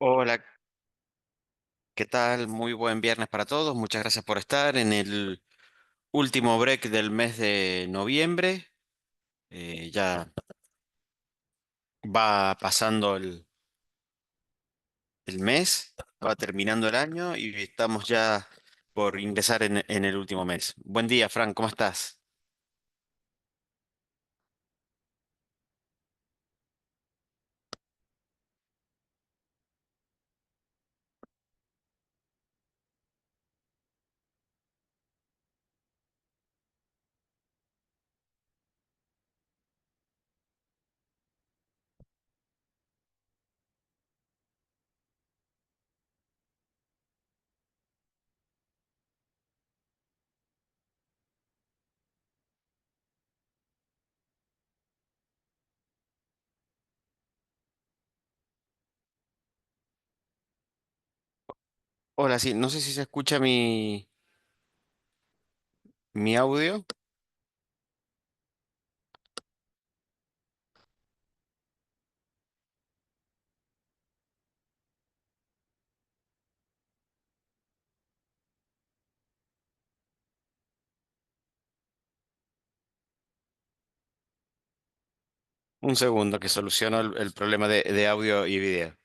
Hola, ¿qué tal? Muy buen viernes para todos. Muchas gracias por estar en el último break del mes de noviembre. Ya va pasando el mes, va terminando el año y estamos ya por ingresar en el último mes. Buen día, Frank, ¿cómo estás? Hola, sí, no sé si se escucha mi audio. Un segundo que soluciono el problema de audio y video.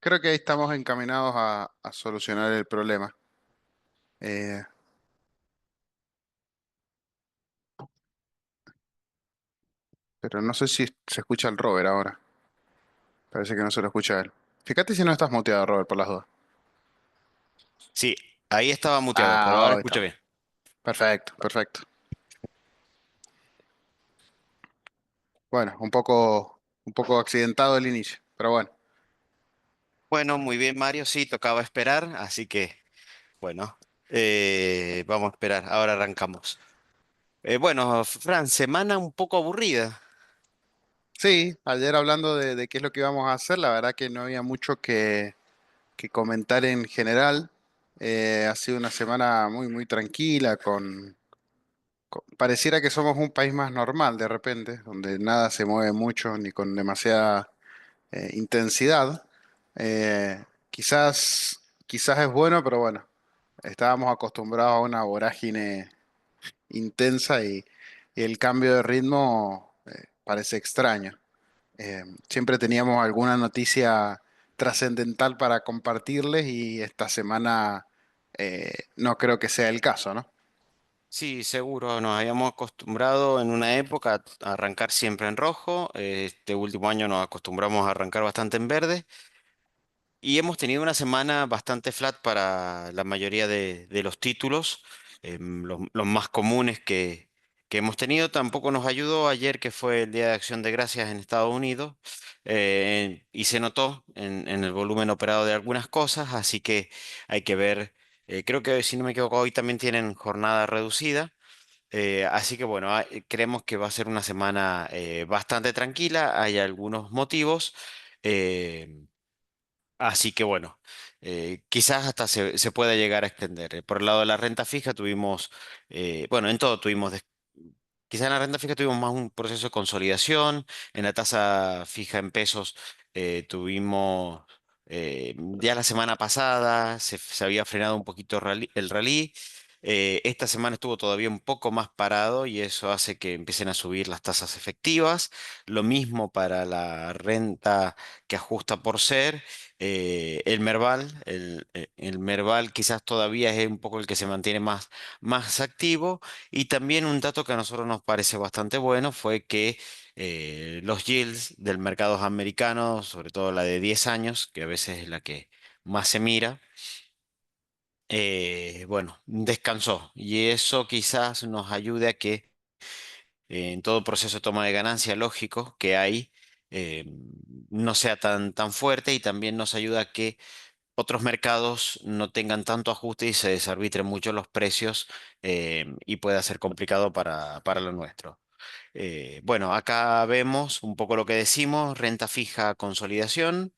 Creo que ahí estamos encaminados a solucionar el problema. Eh, pero no sé si se escucha el Robert ahora. Parece que no se lo escucha a él. Fíjate si no estás muteado, Robert, por las dudas. Sí, ahí estaba muteado, pero Ah, ahora ahí escucha está. bien. Perfecto, perfecto. Bueno, un poco accidentado el inicio, pero bueno. Bueno, muy bien, Mario. Sí, tocaba esperar, así que, bueno, vamos a esperar. Ahora arrancamos. Bueno, Fran, semana un poco aburrida. Sí, ayer hablando de qué es lo que íbamos a hacer, la verdad que no había mucho que comentar en general. Ha sido una semana muy, muy tranquila, pareciera que somos un país más normal de repente, donde nada se mueve mucho ni con demasiada intensidad. Quizás es bueno, pero bueno, estábamos acostumbrados a una vorágine intensa y el cambio de ritmo parece extraño. Siempre teníamos alguna noticia trascendental para compartirles y esta semana no creo que sea el caso, ¿no? Sí, seguro, nos habíamos acostumbrado en una época a arrancar siempre en rojo. Este último año nos acostumbramos a arrancar bastante en verde. Y hemos tenido una semana bastante flat para la mayoría de los títulos, los más comunes que hemos tenido. Tampoco nos ayudó ayer, que fue el Día de Acción de Gracias en Estados Unidos, y se notó en el volumen operado de algunas cosas, así que hay que ver. Creo que, si no me equivoco, hoy también tienen jornada reducida. Así que bueno, creemos que va a ser una semana bastante tranquila. Hay algunos motivos. eh, Así que bueno, quizás hasta se pueda llegar a extender. Por el lado de la renta fija tuvimos, bueno, en todo tuvimos, quizás en la renta fija tuvimos más un proceso de consolidación. En la tasa fija en pesos tuvimos, ya la semana pasada se había frenado un poquito el rally. Esta semana estuvo todavía un poco más parado y eso hace que empiecen a subir las tasas efectivas. Lo mismo para la renta que ajusta por ser. El Merval, el Merval quizás todavía es un poco el que se mantiene más activo. Y también un dato que a nosotros nos parece bastante bueno fue que los yields del mercado americano, sobre todo la de 10 años, que a veces es la que más se mira, bueno, descansó y eso quizás nos ayude a que en todo proceso de toma de ganancia lógico que hay eh, no sea tan fuerte y también nos ayuda a que otros mercados no tengan tanto ajuste y se desarbitren mucho los precios y pueda ser complicado para lo nuestro. Bueno, acá vemos un poco lo que decimos, renta fija, consolidación.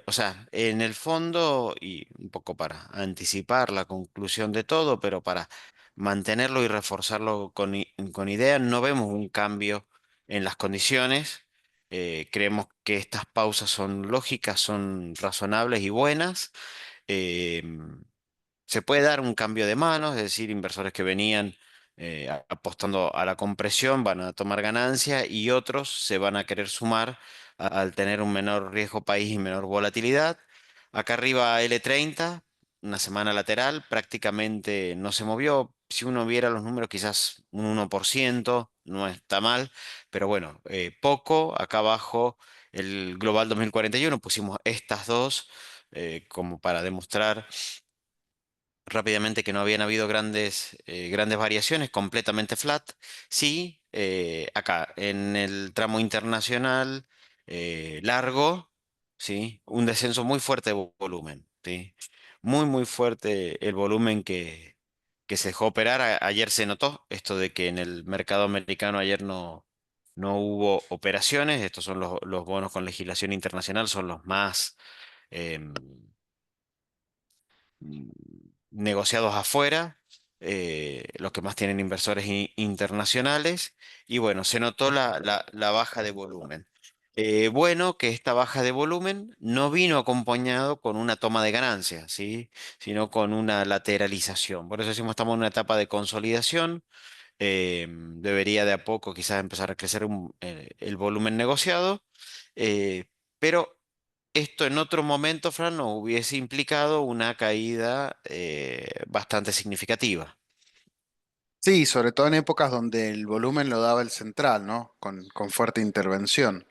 O sea, en el fondo, y un poco para anticipar la conclusión de todo, pero para mantenerlo y reforzarlo con idea, no vemos un cambio en las condiciones. Creemos que estas pausas son lógicas, son razonables y buenas. Em, Se puede dar un cambio de manos, es decir, inversores que venían apostando a la compresión van a tomar ganancia y otros se van a querer sumar al tener un menor riesgo país y menor volatilidad. Acá arriba L30, una semana lateral, prácticamente no se movió. Si uno viera los números, quizás un 1%, no está mal, pero bueno, poco. Acá abajo el Global 2041, pusimos estas dos como para demostrar rápidamente que no habían habido grandes variaciones, completamente flat. Sí, acá en el tramo internacional largo, sí, un descenso muy fuerte de volumen, sí. Muy fuerte el volumen que se dejó operar. Ayer se notó esto de que en el mercado americano ayer no hubo operaciones. Estos son los bonos con legislación internacional, son los más em, mm, negociados afuera, los que más tienen inversores internacionales, y bueno, se notó la baja de volumen. Bueno, que esta baja de volumen no vino acompañado con una toma de ganancias, ¿sí? Sino con una lateralización. Por eso decimos estamos en una etapa de consolidación. Debería de a poco quizás empezar a crecer el volumen negociado, eh, pero esto en otro momento, Fran, no hubiese implicado una caída bastante significativa. Sí, sobre todo en épocas donde el volumen lo daba el central, ¿no? Con fuerte intervención.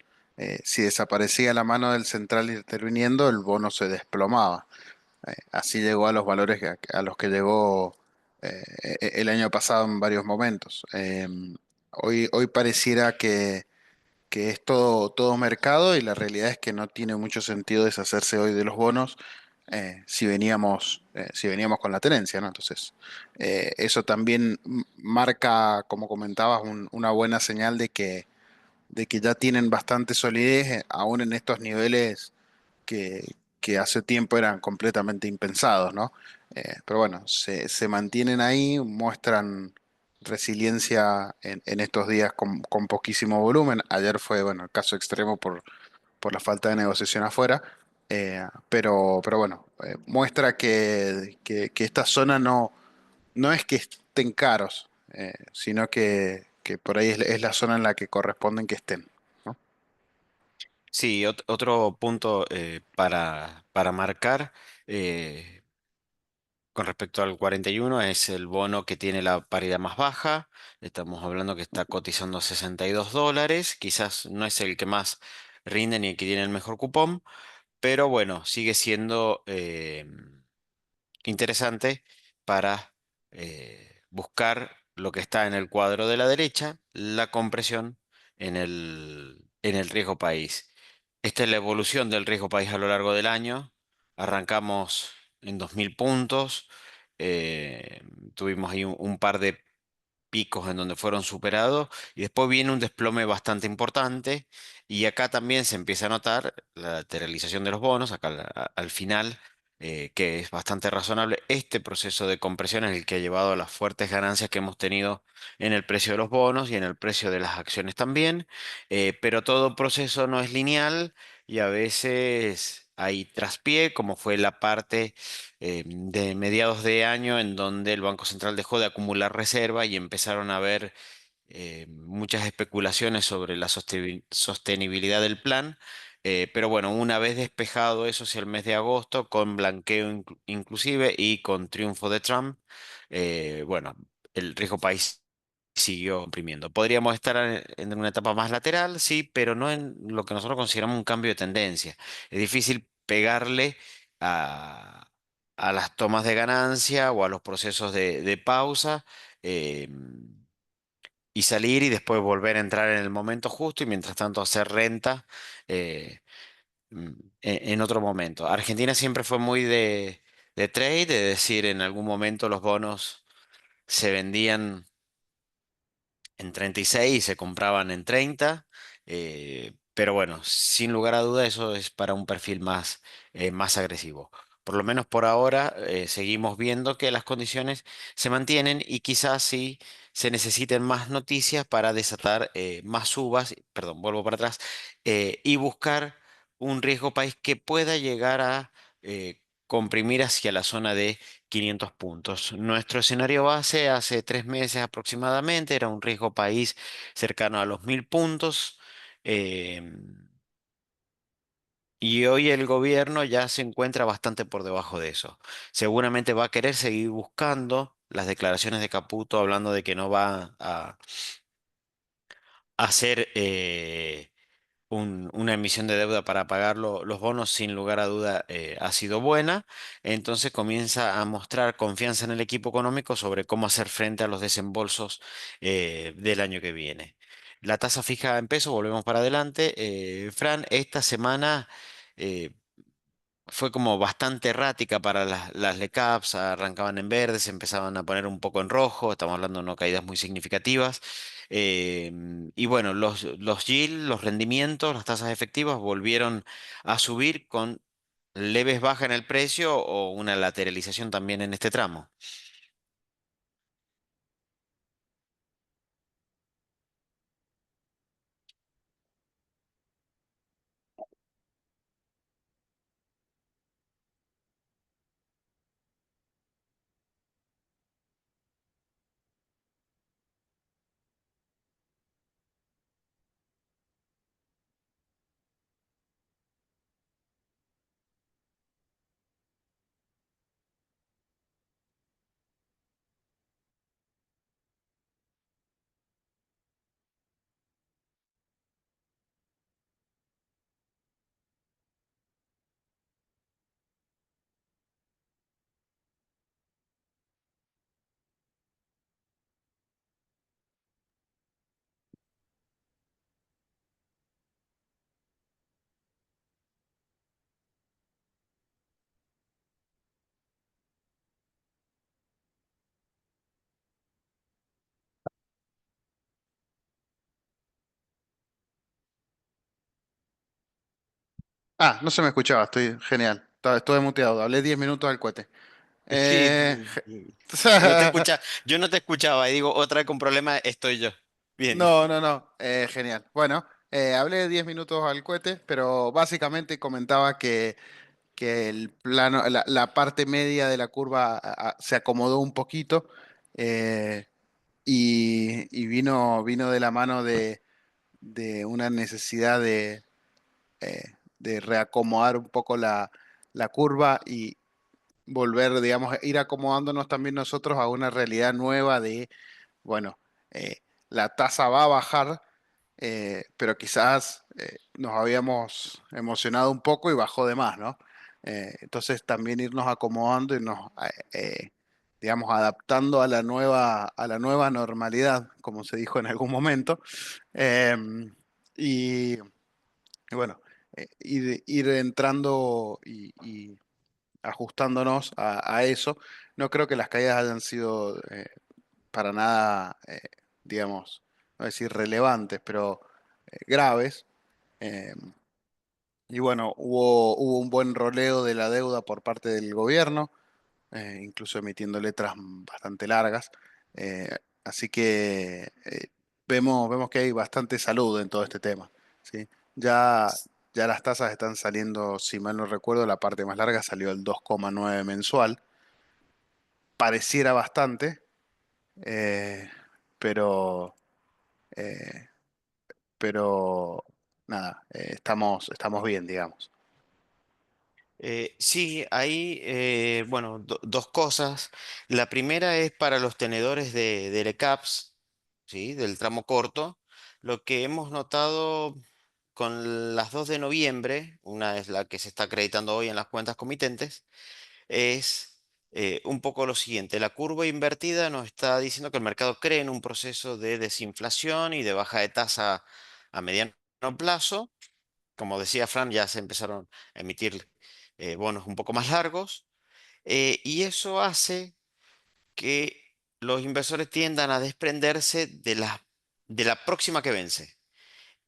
Si desaparecía la mano del central interviniendo, el bono se desplomaba. Así llegó a los valores a los que llegó el año pasado en varios momentos. Hoy pareciera que es todo mercado y la realidad es que no tiene mucho sentido deshacerse hoy de los bonos si veníamos con la tenencia, ¿no? Entonces, eso también marca, como comentabas, una buena señal de que ya tienen bastante solidez, aún en estos niveles que hace tiempo eran completamente impensados, ¿no? Pero bueno, se mantienen ahí, muestran resiliencia en estos días con poquísimo volumen. Ayer fue, bueno, el caso extremo por la falta de negociación afuera, pero bueno, muestra que esta zona no es que estén caros, sino que por ahí es la zona en la que corresponden que estén, ¿no? Sí, otro punto para marcar con respecto al 41 es el bono que tiene la paridad más baja. Estamos hablando que está cotizando a $62. Quizás no es el que más rinde ni el que tiene el mejor cupón, pero bueno, sigue siendo interesante para buscar lo que está en el cuadro de la derecha, la compresión en el riesgo país. Esta es la evolución del riesgo país a lo largo del año. Arrancamos en 2000 puntos, eh, tuvimos ahí un par de picos en donde fueron superados y después viene un desplome bastante importante y acá también se empieza a notar la lateralización de los bonos, acá al final, que es bastante razonable. Este proceso de compresión es el que ha llevado a las fuertes ganancias que hemos tenido en el precio de los bonos y en el precio de las acciones también, pero todo proceso no es lineal y a veces hay traspié, como fue la parte de mediados de año en donde el Banco Central dejó de acumular reserva y empezaron a haber muchas especulaciones sobre la sostenibilidad del plan. Pero bueno, una vez despejado eso hacia el mes de agosto, con blanqueo inclusive y con triunfo de Trump, bueno, el riesgo país siguió imprimiendo. Podríamos estar en una etapa más lateral, sí, pero no en lo que nosotros consideramos un cambio de tendencia. Es difícil pegarle a las tomas de ganancia o a los procesos de pausa. eh, y salir y después volver a entrar en el momento justo y mientras tanto hacer renta eh, en otro momento. Argentina siempre fue muy de trade, de decir, en algún momento los bonos se vendían en 36 y se compraban en 30. Pero bueno, sin lugar a duda eso es para un perfil más agresivo. Por lo menos por ahora seguimos viendo que las condiciones se mantienen y quizás sí se necesiten más noticias para desatar más subas, perdón, vuelvo para atrás, y buscar un riesgo país que pueda llegar a comprimir hacia la zona de 500 puntos. Nuestro escenario base hace 3 meses aproximadamente era un riesgo país cercano a los 1000 puntos. eh, y hoy el gobierno ya se encuentra bastante por debajo de eso. Seguramente va a querer seguir buscando las declaraciones de Caputo hablando de que no va a hacer una emisión de deuda para pagar los bonos, sin lugar a duda, ha sido buena. Entonces comienza a mostrar confianza en el equipo económico sobre cómo hacer frente a los desembolsos del año que viene. La tasa fija en peso, volvemos para adelante. Fran, esta semana eh, fue como bastante errática para las LECAPs, arrancaban en verde, se empezaban a poner un poco en rojo, estamos hablando de no caídas muy significativas. eh, y bueno, los yield, los rendimientos, las tasas efectivas volvieron a subir con leves bajas en el precio o una lateralización también en este tramo. Ah, no se me escuchaba, estoy genial. Estuve muteado, hablé 10 minutos al cohete. Sí, Eh, yo no te escuchaba y digo, otra vez con problema estoy yo. Bien. no, no, no, genial. Bueno, hablé 10 minutos al cohete, pero básicamente comentaba que el plano, la parte media de la curva se acomodó un poquito eh, y vino de la mano de una necesidad de reacomodar un poco la curva y volver, digamos, ir acomodándonos también nosotros a una realidad nueva de, bueno, la tasa va a bajar, pero quizás nos habíamos emocionado un poco y bajó de más, ¿no? Entonces también irnos acomodando y digamos, adaptando a la nueva normalidad, como se dijo en algún momento. Em, y, y bueno, ir entrando y ajustándonos a eso. No creo que las caídas hayan sido para nada, digamos, no decir relevantes, pero graves. Eh, y bueno, hubo un buen roleo de la deuda por parte del gobierno, incluso emitiendo letras bastante largas. Eh, Así que vemos que hay bastante salud en todo este tema, ¿sí? Ya, ya las tasas están saliendo, si mal no recuerdo, la parte más larga salió el 2,9 mensual. Pareciera bastante, eh, pero, eh, pero nada, estamos bien, digamos. Sí, hay, bueno, dos cosas. La primera es para los tenedores de LECAPS, ¿sí? Del tramo corto. Lo que hemos notado con las 2 de noviembre, una es la que se está acreditando hoy en las cuentas comitentes, un poco lo siguiente. La curva invertida nos está diciendo que el mercado cree en un proceso de desinflación y de baja de tasa a mediano plazo. Como decía Fran, ya se empezaron a emitir bonos un poco más largos, y eso hace que los inversores tiendan a desprenderse de la próxima que vence,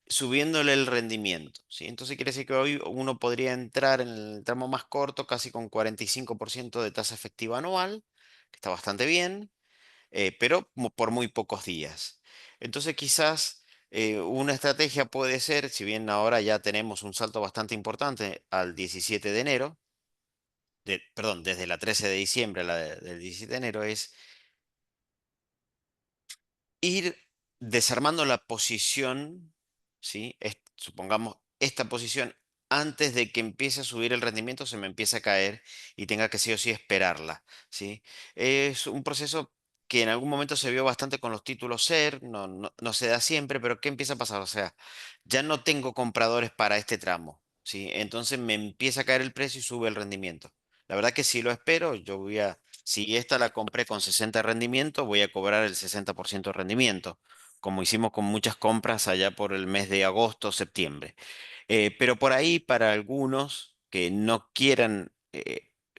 subiéndole el rendimiento, ¿sí? Entonces quiere decir que hoy uno podría entrar en el tramo más corto casi con 45% de tasa efectiva anual, que está bastante bien, pero por muy pocos días. Entonces quizás una estrategia puede ser, si bien ahora ya tenemos un salto bastante importante al 17 de enero, perdón, desde la 13 de diciembre a del 17 de enero, es ir desarmando la posición, ¿sí? Supongamos esta posición antes de que empiece a subir el rendimiento, se me empieza a caer y tenga que sí o sí esperarla, ¿sí? Es un proceso que en algún momento se vio bastante con los títulos SER, no se da siempre, pero ¿qué empieza a pasar? O sea, ya no tengo compradores para este tramo, ¿sí? Entonces me empieza a caer el precio y sube el rendimiento. La verdad que si lo espero, si esta la compré con 60 de rendimiento, voy a cobrar el 60% de rendimiento, como hicimos con muchas compras allá por el mes de agosto, septiembre. Pero por ahí, para algunos que no quieran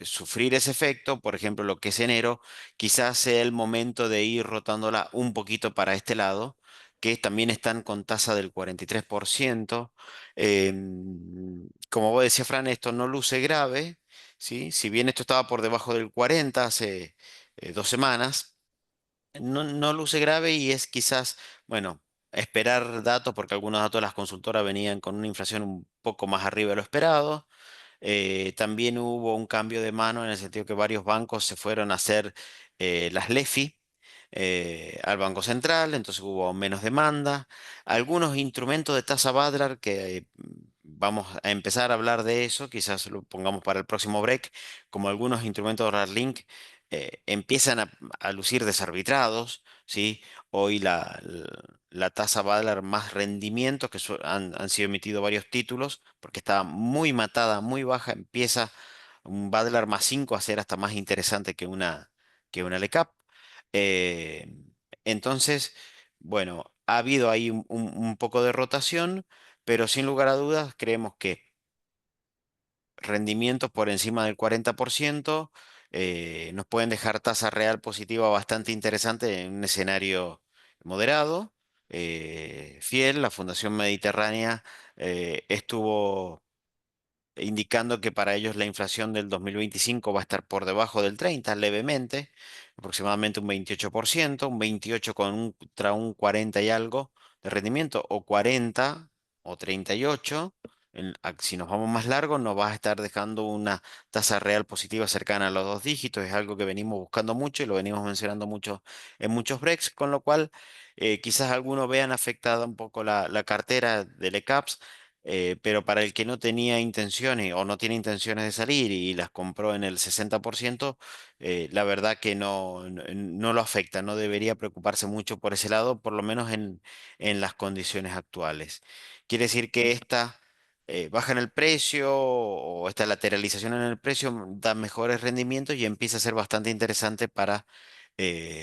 sufrir ese efecto, por ejemplo, lo que es enero, quizás sea el momento de ir rotándola un poquito para este lado, que también están con tasa del 43%. Como vos decías, Fran, esto no luce grave, ¿sí? Si bien esto estaba por debajo del 40 hace 2 semanas, no luce grave y es quizás, bueno, esperar datos, porque algunos datos de las consultoras venían con una inflación un poco más arriba de lo esperado. También hubo un cambio de mano en el sentido que varios bancos se fueron a hacer las LEFI al Banco Central, entonces hubo menos demanda. Algunos instrumentos de tasa Badlar que vamos a empezar a hablar de eso, quizás lo pongamos para el próximo break, como algunos instrumentos de Rarlink empiezan a lucir desarbitrados, ¿sí? Hoy la tasa Badlar más rendimientos que han sido emitidos varios títulos, porque estaba muy matada, muy baja, empieza un Badlar más 5 a ser hasta más interesante que una LECAP. Eh, entonces, bueno, ha habido ahí un poco de rotación, pero sin lugar a dudas creemos que rendimientos por encima del 40% nos pueden dejar tasa real positiva bastante interesante en un escenario moderado, fiel. La Fundación Mediterránea estuvo indicando que para ellos la inflación del 2025 va a estar por debajo del 30, levemente, aproximadamente un 28%, un 28 contra un 40 y algo de rendimiento, o 40 o 38. Si nos vamos más largo, nos va a estar dejando una tasa real positiva cercana a los 2 dígitos. Es algo que venimos buscando mucho y lo venimos mencionando mucho en muchos breaks, con lo cual quizás algunos vean afectada un poco la cartera del ECAPS, pero para el que no tenía intenciones o no tiene intenciones de salir y las compró en el 60%, la verdad que no lo afecta, no debería preocuparse mucho por ese lado, por lo menos en las condiciones actuales. Quiere decir que esta baja en el precio o esta lateralización en el precio da mejores rendimientos y empieza a ser bastante interesante para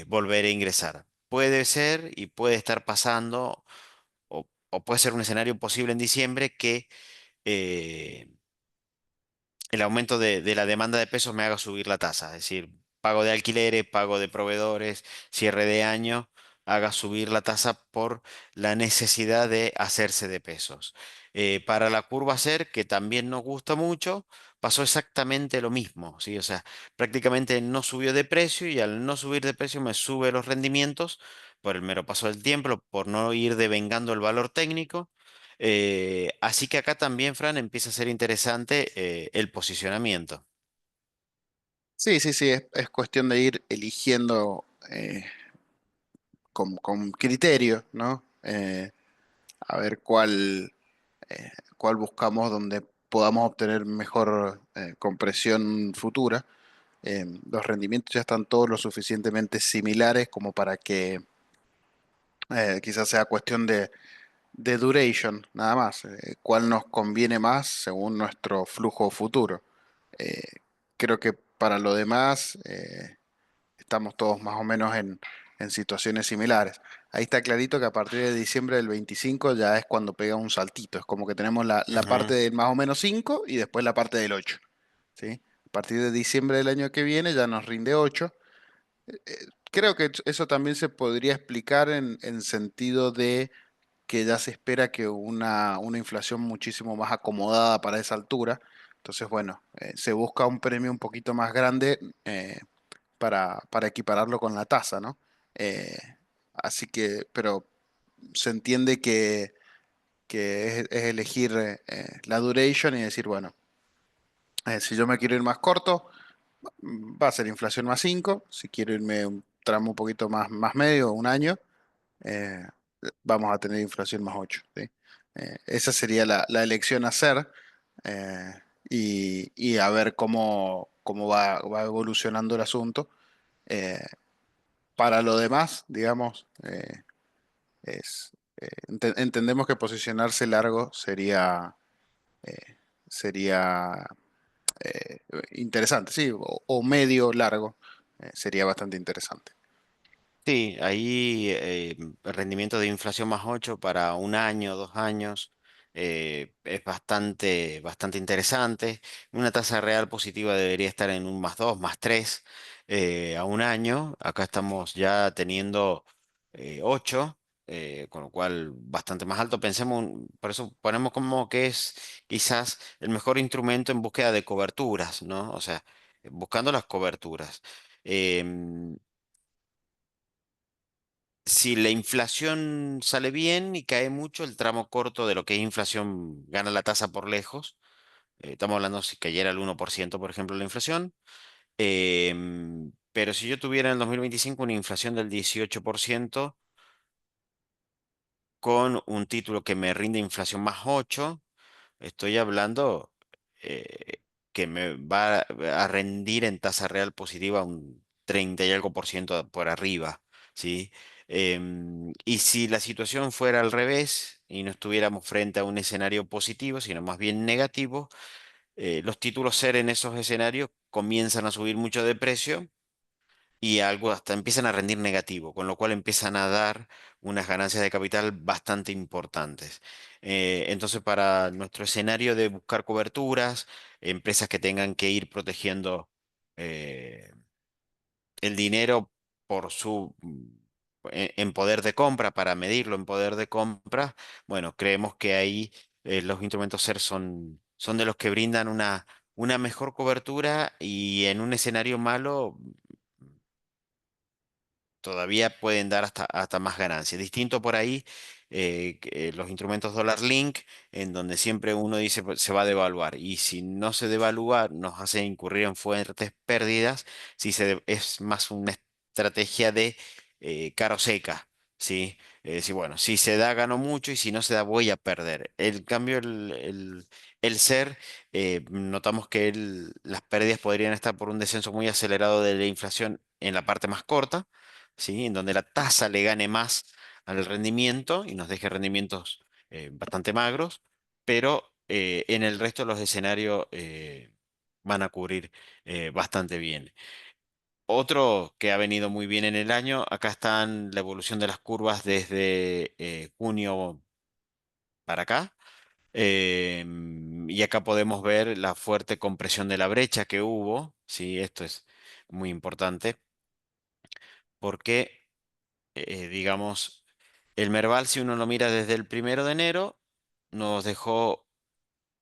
volver a ingresar. Puede ser y puede estar pasando o puede ser un escenario posible en diciembre que eh, el aumento de la demanda de pesos me haga subir la tasa, es decir, pago de alquileres, pago de proveedores, cierre de año, haga subir la tasa por la necesidad de hacerse de pesos. Para la curva SER, que también nos gusta mucho, pasó exactamente lo mismo, ¿sí? O sea, prácticamente no subió de precio y al no subir de precio me sube los rendimientos por el mero paso del tiempo, por no ir devengando el valor técnico. Así que acá también, Fran, empieza a ser interesante el posicionamiento. Sí, sí, sí, es cuestión de ir eligiendo con criterio, ¿no? A ver cuál buscamos donde podamos obtener mejor compresión futura. Los rendimientos ya están todos lo suficientemente similares como para que quizás sea cuestión de duration, nada más. ¿Cuál nos conviene más según nuestro flujo futuro? Eh, Creo que para lo demás, estamos todos más o menos en situaciones similares. Ahí está clarito que a partir de diciembre del 25 ya es cuando pega un saltito. Es como que tenemos la parte Ujú. del más o menos 5 y después la parte del 8. ¿Sí? A partir de diciembre del año que viene ya nos rinde 8. Creo que eso también se podría explicar en sentido de que ya se espera que una inflación muchísimo más acomodada para esa altura. Entonces, bueno, se busca un premio un poquito más grande para equipararlo con la tasa, ¿no? Eh, así que, pero se entiende que es elegir la duration y decir, bueno, si yo me quiero ir más corto, va a ser inflación más 5. Si quiero irme un tramo un poquito más medio, un año, eh, vamos a tener inflación más 8. ¿Sí? Esa sería la elección a hacer, y a ver cómo va evolucionando el asunto. Eh, para lo demás, digamos, entendemos que posicionarse largo eh, sería interesante, sí, o medio largo, sería bastante interesante. Sí, ahí el rendimiento de inflación más 8 para un año, 2 años, es bastante interesante. Una tasa real positiva debería estar en un más 2 más 3 a un año. Acá estamos ya teniendo 8, con lo cual bastante más alto. Pensemos, por eso ponemos como que es quizás el mejor instrumento en búsqueda de coberturas, ¿no? O sea, buscando las coberturas. Em, si la inflación sale bien y cae mucho, el tramo corto de lo que es inflación gana la tasa por lejos. Estamos hablando si cayera el 1%, por ejemplo, la inflación. Pero si yo tuviera en el 2025 una inflación del 18% con un título que me rinde inflación más 8. Estoy hablando eh, que me va a rendir en tasa real positiva un 30 y algo por ciento por arriba, ¿sí? Y si la situación fuera al revés y no estuviéramos frente a un escenario positivo, sino más bien negativo, los títulos SER en esos escenarios comienzan a subir mucho de precio y algo hasta empiezan a rendir negativo, con lo cual empiezan a dar unas ganancias de capital bastante importantes. Entonces, para nuestro escenario de buscar coberturas, empresas que tengan que ir protegiendo eh, el dinero por en poder de compra, para medirlo en poder de compra, bueno, creemos que ahí los instrumentos SER son de los que brindan una mejor cobertura y en un escenario malo todavía pueden dar hasta más ganancias. Distinto por ahí, los instrumentos dólar link, en donde siempre uno dice pues, se va a devaluar. Y si no se devalúa, nos hace incurrir en fuertes pérdidas. Si es más una estrategia de cara o seca. ¿Sí? Si, bueno, si se da, gano mucho y si no se da, voy a perder. El cambio, el ser, notamos que las pérdidas podrían estar por un descenso muy acelerado de la inflación en la parte más corta, ¿sí? En donde la tasa le gane más al rendimiento y nos deje rendimientos bastante magros, pero en el resto de los escenarios van a cubrir bastante bien. Otro que ha venido muy bien en el año, acá están la evolución de las curvas desde junio para acá. Y acá podemos ver la fuerte compresión de la brecha que hubo, ¿sí? Esto es muy importante porque digamos, el Merval, si uno lo mira desde el 1 de enero, nos dejó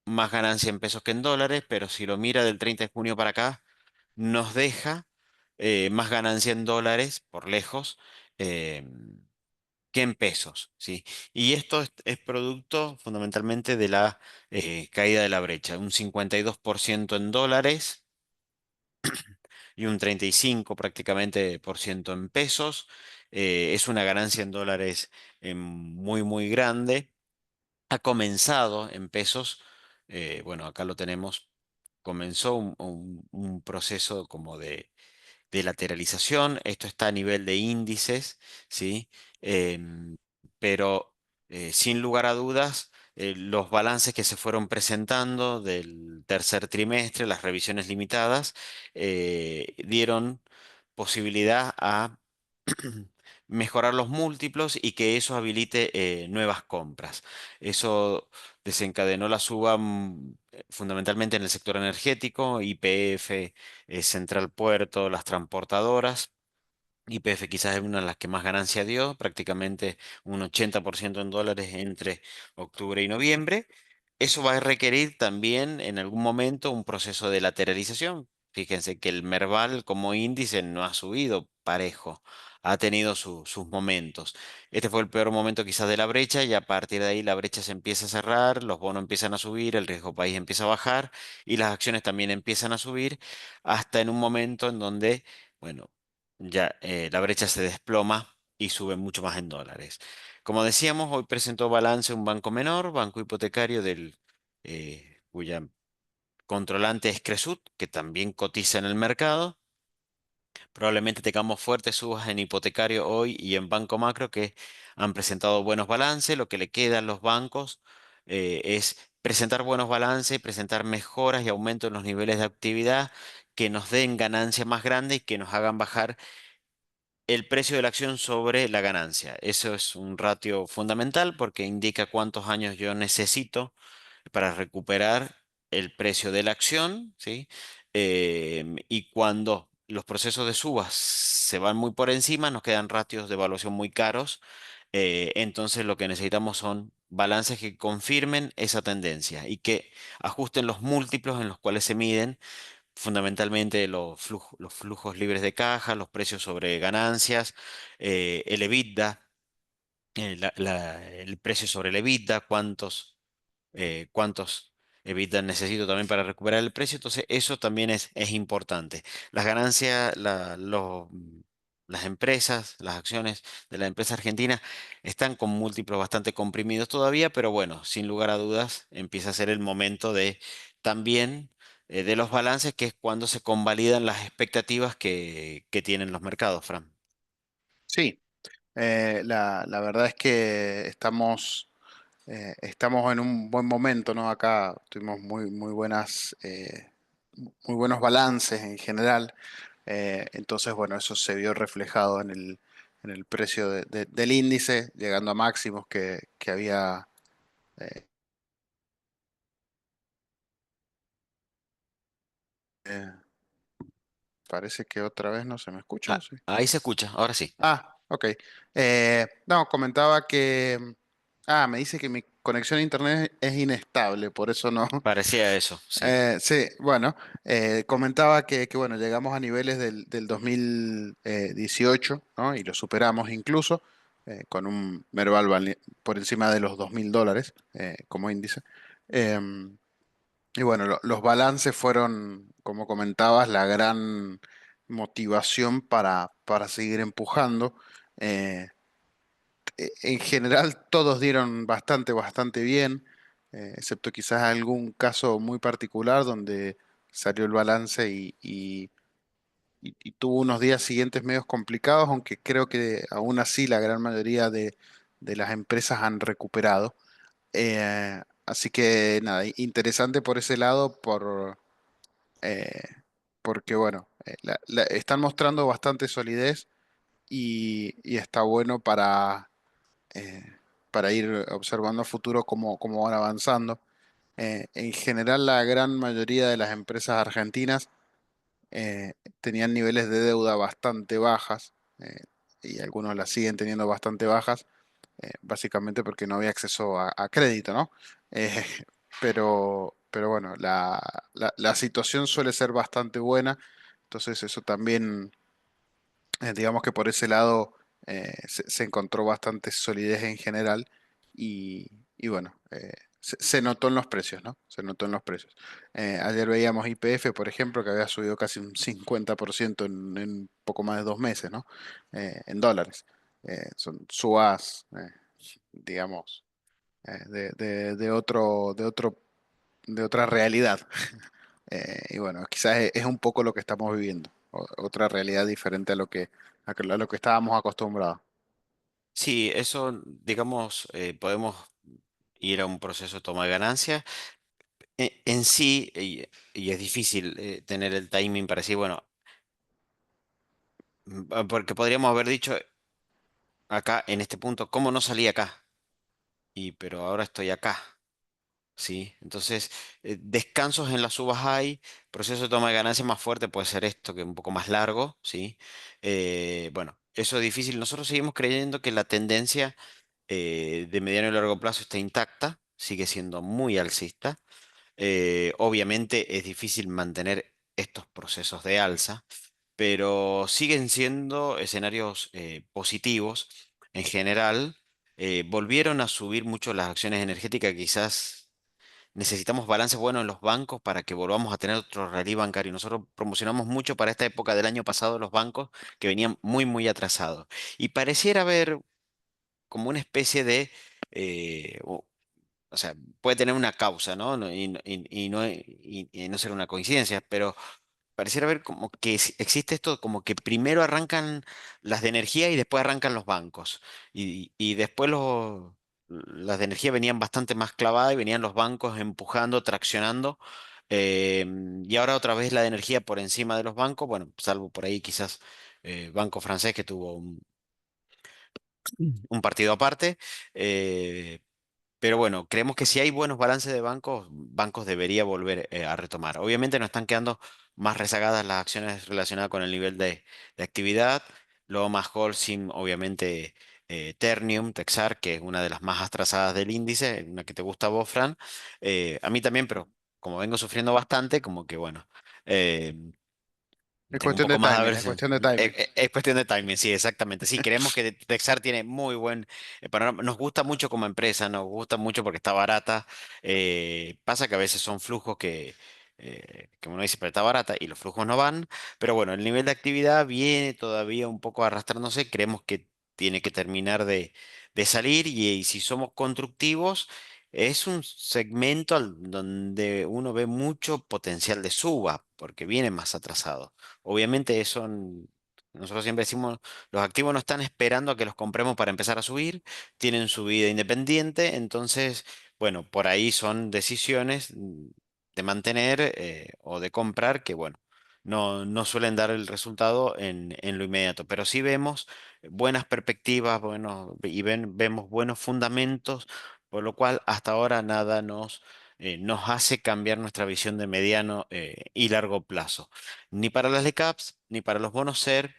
más ganancia en pesos que en dólares, pero si lo mira del 30 de junio para acá, nos deja más ganancia en dólares, por lejos, eh, que en pesos, ¿sí? Y esto es producto fundamentalmente de la caída de la brecha, un 52% en dólares y un 35 prácticamente por ciento en pesos. Es una ganancia en dólares muy grande. Ha comenzado en pesos, bueno, acá lo tenemos, comenzó un proceso como de lateralización. Esto está a nivel de índices, ¿sí? Pero sin lugar a dudas, los balances que se fueron presentando del tercer trimestre, las revisiones limitadas, dieron posibilidad a mejorar los múltiplos y que eso habilite nuevas compras. Eso desencadenó la suba fundamentalmente en el sector energético, YPF, Central Puerto, las transportadoras. YPF quizás es una de las que más ganancia dio, prácticamente un 80% en dólares entre octubre y noviembre. Eso va a requerir también en algún momento un proceso de lateralización. Fíjense que el Merval como índice no ha subido parejo, ha tenido sus momentos. Este fue el peor momento quizás de la brecha y a partir de ahí la brecha se empieza a cerrar, los bonos empiezan a subir, el riesgo país empieza a bajar y las acciones también empiezan a subir hasta en un momento en donde, bueno, ya la brecha se desploma y sube mucho más en dólares. Como decíamos, hoy presentó balance un banco menor, banco hipotecario cuya controlante es Cresut, que también cotiza en el mercado. Probablemente tengamos fuertes subas en hipotecario hoy y en Banco Macro que han presentado buenos balances. Lo que le queda a los bancos es presentar buenos balances y presentar mejoras y aumentos en los niveles de actividad que nos den ganancias más grandes y que nos hagan bajar el precio de la acción sobre la ganancia. Eso es un ratio fundamental porque indica cuántos años yo necesito para recuperar el precio de la acción, ¿sí? Y cuando los procesos de subas se van muy por encima, nos quedan ratios de evaluación muy caros. Entonces lo que necesitamos son balances que confirmen esa tendencia y que ajusten los múltiplos en los cuales se miden fundamentalmente los flujos libres de caja, los precios sobre ganancias, el EBITDA, el precio sobre el EBITDA, cuántos EBITDA necesito también para recuperar el precio. Entonces, eso también es importante. Las ganancias, las empresas, las acciones de la empresa argentina están con múltiplos bastante comprimidos todavía, pero bueno, sin lugar a dudas, empieza a ser el momento de también de los balances, que es cuando se convalidan las expectativas que tienen los mercados, Fran. Sí, la verdad es que estamos en un buen momento, ¿no? Acá tuvimos muy buenos balances en general. Entonces, bueno, eso se vio reflejado en el precio del índice, llegando a máximos que había. eh, eh, Parece que otra vez no se me escucha, Ah, ¿sí? ahí se escucha, ahora sí. Ok. No, comentaba que. Me dice que mi conexión a internet es inestable, por eso no. Parecía eso, sí. Sí, bueno, comentaba bueno, llegamos a niveles del 2018, ¿no? Y lo superamos incluso, con un Merval por encima de los $2.000 como índice. Em, y bueno, los balances fueron, como comentabas, la gran motivación para seguir empujando. Eh, en general todos dieron bastante bien, excepto quizás algún caso muy particular donde salió el balance y tuvo unos días siguientes medios complicados, aunque creo que aún así la gran mayoría de las empresas han recuperado. Así que nada, interesante por ese lado, eh, porque bueno, están mostrando bastante solidez y está bueno eh, para ir observando a futuro cómo van avanzando. En general, la gran mayoría de las empresas argentinas tenían niveles de deuda bastante bajas, y algunos las siguen teniendo bastante bajas, básicamente porque no había acceso a crédito, ¿no? Eh, pero bueno, la situación suele ser bastante buena, entonces eso también, digamos que por ese lado se encontró bastante solidez en general y bueno, se notó en los precios, ¿no? Se notó en los precios. Ayer veíamos YPF, por ejemplo, que había subido casi un 50% en poco más de 2 meses, ¿no? En dólares. Son subas, digamos, de otra realidad. Y bueno, quizás es un poco lo que estamos viviendo, otra realidad diferente a lo que estábamos acostumbrados. Sí, eso, digamos, podemos y era un proceso de toma de ganancia. En sí, y es difícil tener el timing para decir, bueno, porque podríamos haber dicho acá, en este punto, ¿cómo no salí acá? Y pero ahora estoy acá. Sí, entonces descansos en las uvas hay, proceso de toma de ganancia más fuerte puede ser esto, que es un poco más largo, ¿sí? Bueno, eso es difícil. Nosotros seguimos creyendo que la tendencia de mediano y largo plazo está intacta, sigue siendo muy alcista. Obviamente es difícil mantener estos procesos de alza, pero siguen siendo escenarios positivos en general. Volvieron a subir mucho las acciones energéticas, quizás necesitamos balance bueno en los bancos para que volvamos a tener otro rally bancario. Nosotros promocionamos mucho para esta época del año pasado los bancos que venían muy, muy atrasados. Y pareciera haber como una especie de, o sea, puede tener una causa, ¿no? Y no ser una coincidencia, pero pareciera haber como que existe esto, como que primero arrancan las de energía y después arrancan los bancos. Y después las de energía venían bastante más clavadas y venían los bancos empujando, traccionando. eh, y ahora otra vez la de energía por encima de los bancos, bueno, salvo por ahí quizás Banco Francés que tuvo un partido aparte. eh, pero bueno, creemos que si hay buenos balances de bancos, bancos debería volver a retomar. Obviamente nos están quedando más rezagadas las acciones relacionadas con el nivel de actividad. Luego más Holcim, obviamente Ternium, Texar, que es una de las más atrasadas del índice, una que te gusta a vos, Fran. A mí también, pero como vengo sufriendo bastante, como que bueno. eh, Es Tengo un cuestión de poco más a timing, ver es si... cuestión de timing. Es cuestión de timing, sí, exactamente. Sí, creemos que Texar tiene muy buen panorama. Nos gusta mucho como empresa, nos gusta mucho porque está barata. Pasa que a veces son flujos que uno dice, pero está barata y los flujos no van. Pero bueno, el nivel de actividad viene todavía un poco arrastrándose. Creemos que tiene que terminar de salir y si somos constructivos, es un segmento donde uno ve mucho potencial de suba porque viene más atrasado. Obviamente nosotros siempre decimos, los activos no están esperando a que los compremos para empezar a subir, tienen su vida independiente, entonces, bueno, por ahí son decisiones de mantener o de comprar que, bueno, no suelen dar el resultado en lo inmediato, pero sí vemos buenas perspectivas, bueno, y vemos buenos fundamentos, por lo cual hasta ahora nada nos hace cambiar nuestra visión de mediano y largo plazo ni para las LECAPs, ni para los bonos SER,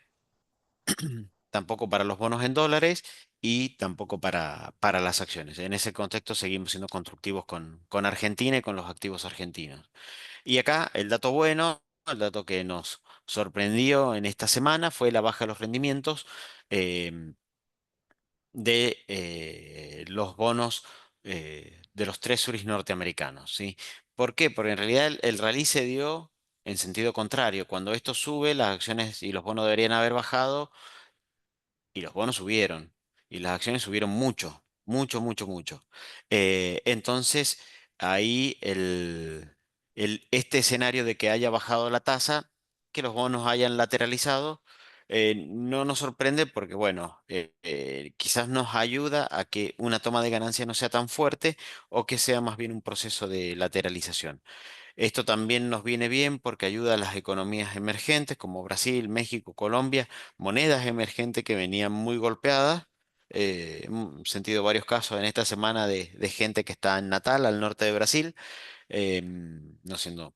tampoco para los bonos en dólares y tampoco para las acciones. En ese contexto seguimos siendo constructivos con Argentina y con los activos argentinos. Y acá el dato bueno, el dato que nos sorprendió en esta semana fue la baja de los rendimientos. em, de los bonos de los treasuries norteamericanos, ¿sí? ¿Por qué? Porque en realidad el rally se dio en sentido contrario. Cuando esto sube, las acciones y los bonos deberían haber bajado y los bonos subieron y las acciones subieron mucho, mucho, mucho, mucho. Entonces, ahí este escenario de que haya bajado la tasa, que los bonos hayan lateralizado, no nos sorprende porque, bueno, quizás nos ayuda a que una toma de ganancia no sea tan fuerte o que sea más bien un proceso de lateralización. Esto también nos viene bien porque ayuda a las economías emergentes como Brasil, México, Colombia, monedas emergentes que venían muy golpeadas. Hemos sentido varios casos en esta semana de gente que está en Natal, al norte de Brasil, no siendo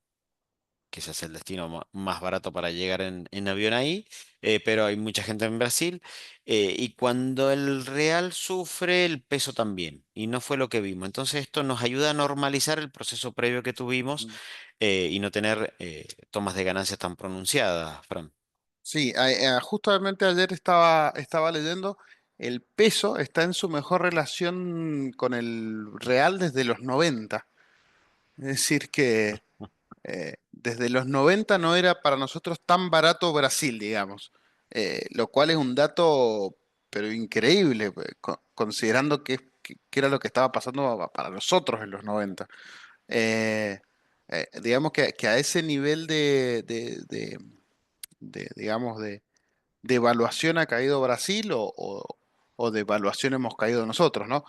quizás el destino más barato para llegar en avión ahí, pero hay mucha gente en Brasil. Y cuando el real sufre, el peso también, y no fue lo que vimos. Entonces esto nos ayuda a normalizar el proceso previo que tuvimos y no tener tomas de ganancias tan pronunciadas, Fran. Sí, justamente ayer estaba leyendo, el peso está en su mejor relación con el real desde los 90. Es decir, que desde los 90 no era para nosotros tan barato Brasil, digamos. Lo cual es un dato, pero increíble, considerando que era lo que estaba pasando para nosotros en los 90. Eh, digamos que a ese nivel digamos, de evaluación ha caído Brasil o de evaluación hemos caído nosotros, ¿no?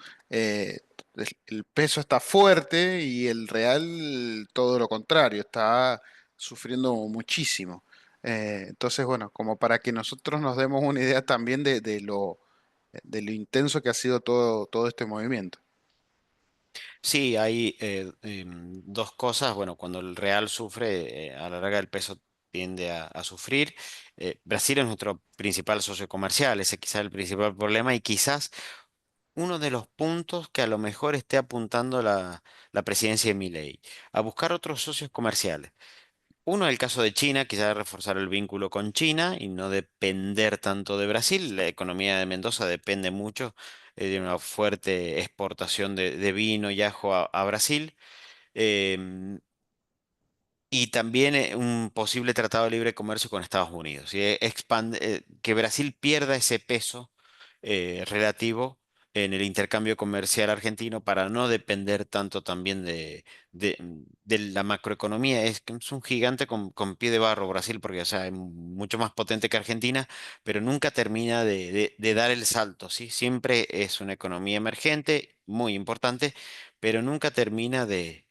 el peso está fuerte y el real todo lo contrario, está sufriendo muchísimo. Entonces, bueno, como para que nosotros nos demos una idea también de lo intenso que ha sido todo este movimiento. Sí, hay dos cosas. Bueno, cuando el real sufre, a la larga el peso tiende a sufrir. Brasil es nuestro principal socio comercial, ese quizás el principal problema y quizás uno de los puntos que a lo mejor esté apuntando la presidencia de Milei, a buscar otros socios comerciales. Uno, el caso de China, quizás reforzar el vínculo con China y no depender tanto de Brasil. La economía de Mendoza depende mucho de una fuerte exportación de vino y ajo a Brasil. Em, y también un posible tratado de libre comercio con Estados Unidos. Y que Brasil pierda ese peso relativo en el intercambio comercial argentino para no depender tanto también de la macroeconomía. Es que es un gigante con pie de barro Brasil, porque o sea, es mucho más potente que Argentina, pero nunca termina de dar el salto, ¿sí? Siempre es una economía emergente, muy importante, pero nunca termina de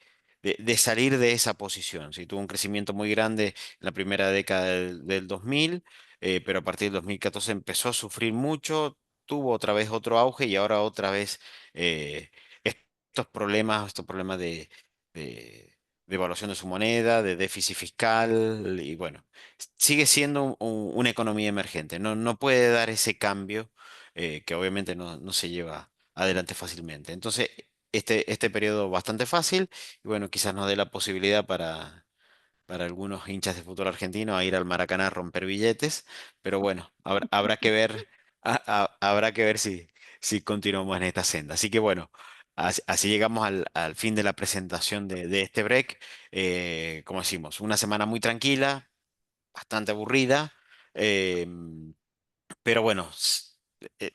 salir de esa posición. Sí, tuvo un crecimiento muy grande en la primera década del 2000, pero a partir del 2014 empezó a sufrir mucho, tuvo otra vez otro auge y ahora otra vez eh, estos problemas de, de evaluación de su moneda, de déficit fiscal y bueno, sigue siendo una economía emergente. No, no puede dar ese cambio que obviamente no se lleva adelante fácilmente. Entonces, este periodo bastante fácil. Y bueno, quizás nos dé la posibilidad para algunos hinchas de fútbol argentino a ir al Maracaná a romper billetes, pero bueno, habrá que ver, habrá que ver si continuamos en esta senda. Así que bueno, así llegamos al fin de la presentación de este break. Como decimos, una semana muy tranquila, bastante aburrida, em, pero bueno. Eh,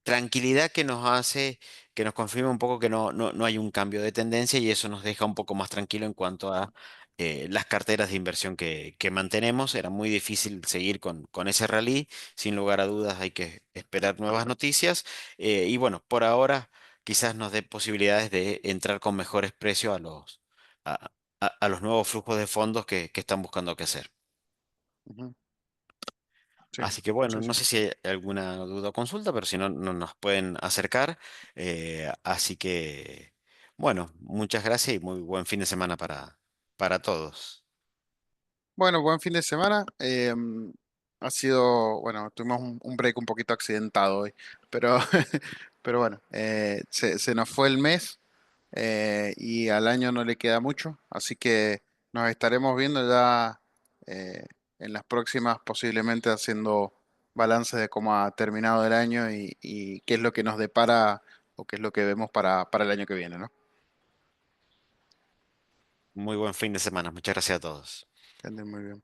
Tranquilidad que nos hace, que nos confirma un poco que no hay un cambio de tendencia y eso nos deja un poco más tranquilo en cuanto a las carteras de inversión que mantenemos. Era muy difícil seguir con ese rally. Sin lugar a dudas hay que esperar nuevas noticias. Y bueno, por ahora quizás nos dé posibilidades de entrar con mejores precios a, a los nuevos flujos de fondos que están buscando qué hacer. Ujú. Sí, Así que bueno, sí, sí. no sé si hay alguna duda o consulta, pero si no, no nos pueden acercar. Así que, bueno, muchas gracias y muy buen fin de semana para todos. Bueno, buen fin de semana. Ha sido, bueno, tuvimos un break un poquito accidentado hoy, pero, pero bueno, se nos fue el mes y al año no le queda mucho, así que nos estaremos viendo ya eh, en las próximas, posiblemente haciendo balance de cómo ha terminado el año y qué es lo que nos depara o qué es lo que vemos para el año que viene, ¿no? Muy buen fin de semana. Muchas gracias a todos. Que anden muy bien.